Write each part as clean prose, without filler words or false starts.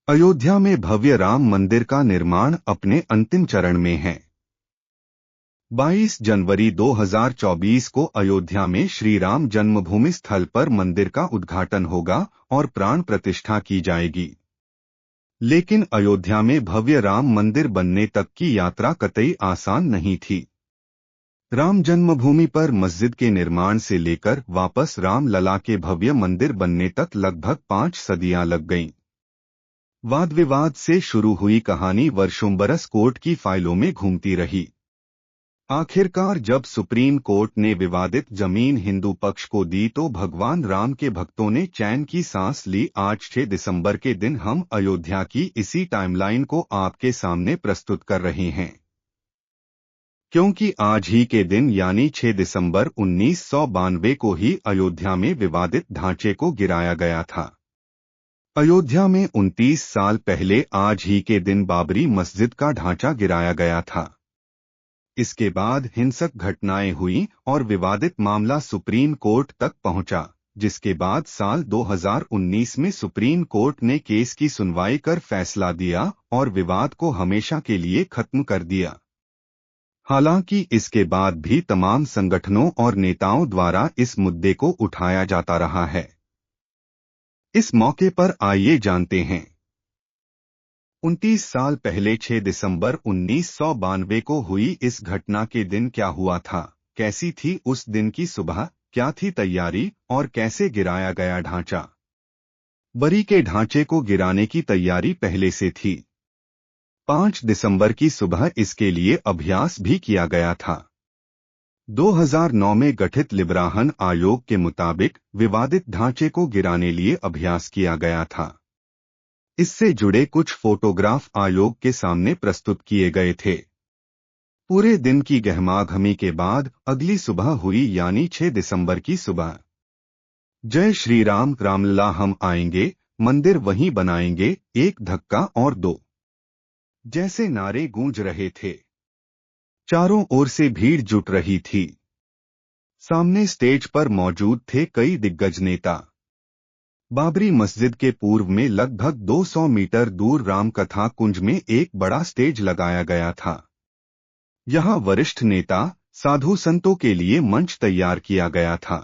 अयोध्या में भव्य राम मंदिर का निर्माण अपने अंतिम चरण में है। 22 जनवरी 2024 को अयोध्या में श्री राम जन्मभूमि स्थल पर मंदिर का उद्घाटन होगा और प्राण प्रतिष्ठा की जाएगी। लेकिन अयोध्या में भव्य राम मंदिर बनने तक की यात्रा कतई आसान नहीं थी। राम जन्मभूमि पर मस्जिद के निर्माण से लेकर वापस राम लला के भव्य मंदिर बनने तक लगभग 5 सदियां लग गईं। वाद विवाद से शुरू हुई कहानी वर्षों बरस कोर्ट की फाइलों में घूमती रही। आखिरकार जब सुप्रीम कोर्ट ने विवादित जमीन हिंदू पक्ष को दी तो भगवान राम के भक्तों ने चैन की सांस ली। आज 6 दिसंबर के दिन हम अयोध्या की इसी टाइमलाइन को आपके सामने प्रस्तुत कर रहे हैं, क्योंकि आज ही के दिन यानी 6 दिसंबर 1992 को ही अयोध्या में विवादित ढांचे को गिराया गया था। अयोध्या में 29 साल पहले आज ही के दिन बाबरी मस्जिद का ढांचा गिराया गया था। इसके बाद हिंसक घटनाएं हुई और विवादित मामला सुप्रीम कोर्ट तक पहुंचा, जिसके बाद साल 2019 में सुप्रीम कोर्ट ने केस की सुनवाई कर फैसला दिया और विवाद को हमेशा के लिए खत्म कर दिया। हालांकि इसके बाद भी तमाम संगठनों और नेताओं द्वारा इस मुद्दे को उठाया जाता रहा है। इस मौके पर आइए जानते हैं 29 साल पहले 6 दिसंबर 1992 को हुई इस घटना के दिन क्या हुआ था, कैसी थी उस दिन की सुबह, क्या थी तैयारी और कैसे गिराया गया ढांचा। बरी के ढांचे को गिराने की तैयारी पहले से थी। 5 दिसंबर की सुबह इसके लिए अभ्यास भी किया गया था। 2009 में गठित लिब्राहन आयोग के मुताबिक विवादित ढांचे को गिराने लिए अभ्यास किया गया था। इससे जुड़े कुछ फोटोग्राफ आयोग के सामने प्रस्तुत किए गए थे। पूरे दिन की गहमागहमी के बाद अगली सुबह हुई यानी 6 दिसंबर की सुबह। जय श्री राम, रामलला हम आएंगे, मंदिर वहीं बनाएंगे, एक धक्का और दो जैसे नारे गूंज रहे थे। चारों ओर से भीड़ जुट रही थी। सामने स्टेज पर मौजूद थे कई दिग्गज नेता। बाबरी मस्जिद के पूर्व में लगभग 200 मीटर दूर रामकथा कुंज में एक बड़ा स्टेज लगाया गया था। यहां वरिष्ठ नेता, साधु संतों के लिए मंच तैयार किया गया था।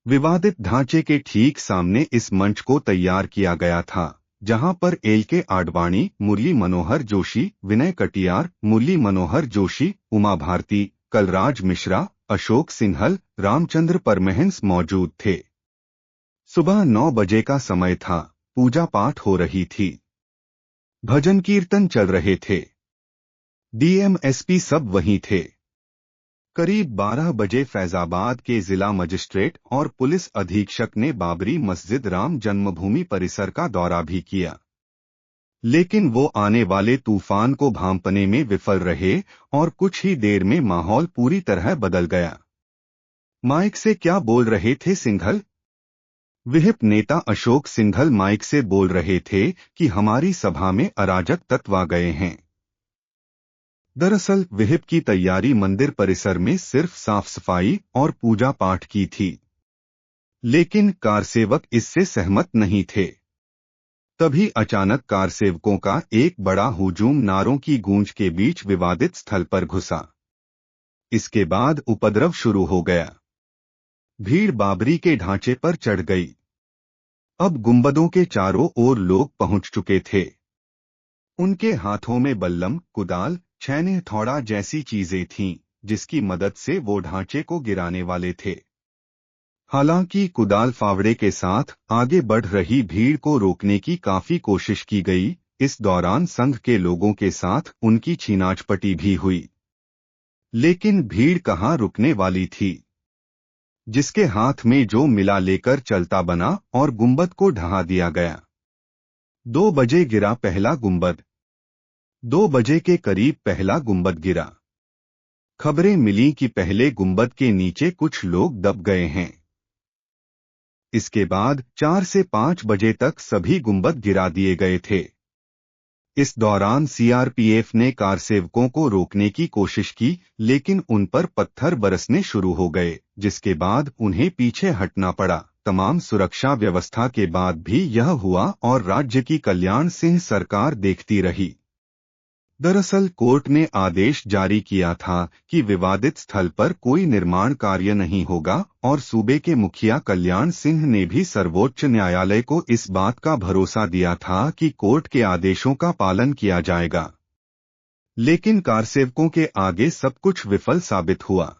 विवादित ढांचे के ठीक सामने इस मंच को तैयार किया गया था, जहां पर एल.के. आडवाणी, मुरली मनोहर जोशी, विनय कटियार, मुरली मनोहर जोशी, उमा भारती, कलराज मिश्रा, अशोक सिंहल, रामचंद्र परमहंस मौजूद थे। सुबह 9 बजे का समय था। पूजा पाठ हो रही थी। भजन कीर्तन चल रहे थे। डीएम, एसपी सब वहीं थे। करीब 12 बजे फैजाबाद के जिला मजिस्ट्रेट और पुलिस अधीक्षक ने बाबरी मस्जिद राम जन्मभूमि परिसर का दौरा भी किया, लेकिन वो आने वाले तूफान को भांपने में विफल रहे और कुछ ही देर में माहौल पूरी तरह बदल गया। माइक से क्या बोल रहे थे सिंघल? विहिप नेता अशोक सिंघल माइक से बोल रहे थे कि हमारी सभा में अराजक तत्व आ गए हैं। दरअसल विहिप की तैयारी मंदिर परिसर में सिर्फ साफ सफाई और पूजा पाठ की थी, लेकिन कारसेवक इससे सहमत नहीं थे। तभी अचानक कारसेवकों का एक बड़ा हुजूम नारों की गूंज के बीच विवादित स्थल पर घुसा। इसके बाद उपद्रव शुरू हो गया। भीड़ बाबरी के ढांचे पर चढ़ गई। अब गुंबदों के चारों ओर लोग पहुंच चुके थे। उनके हाथों में बल्लम, कुदाल, छैने, हथौड़ा जैसी चीजें थीं, जिसकी मदद से वो ढांचे को गिराने वाले थे। हालांकि कुदाल फावड़े के साथ आगे बढ़ रही भीड़ को रोकने की काफी कोशिश की गई। इस दौरान संघ के लोगों के साथ उनकी छीनाझपटी भी हुई, लेकिन भीड़ कहाँ रुकने वाली थी। जिसके हाथ में जो मिला लेकर चलता बना और गुंबद को ढहा दिया गया। 2 बजे गिरा पहला गुंबद। 2 बजे के करीब पहला गुंबद गिरा। खबरें मिली कि पहले गुंबद के नीचे कुछ लोग दब गए हैं। इसके बाद 4 से 5 बजे तक सभी गुंबद गिरा दिए गए थे। इस दौरान सीआरपीएफ ने कारसेवकों को रोकने की कोशिश की, लेकिन उन पर पत्थर बरसने शुरू हो गए, जिसके बाद उन्हें पीछे हटना पड़ा। तमाम सुरक्षा व्यवस्था के बाद भी यह हुआ और राज्य की कल्याण सिंह सरकार देखती रही। दरअसल कोर्ट ने आदेश जारी किया था कि विवादित स्थल पर कोई निर्माण कार्य नहीं होगा और सूबे के मुखिया कल्याण सिंह ने भी सर्वोच्च न्यायालय को इस बात का भरोसा दिया था कि कोर्ट के आदेशों का पालन किया जाएगा। लेकिन कारसेवकों के आगे सब कुछ विफल साबित हुआ।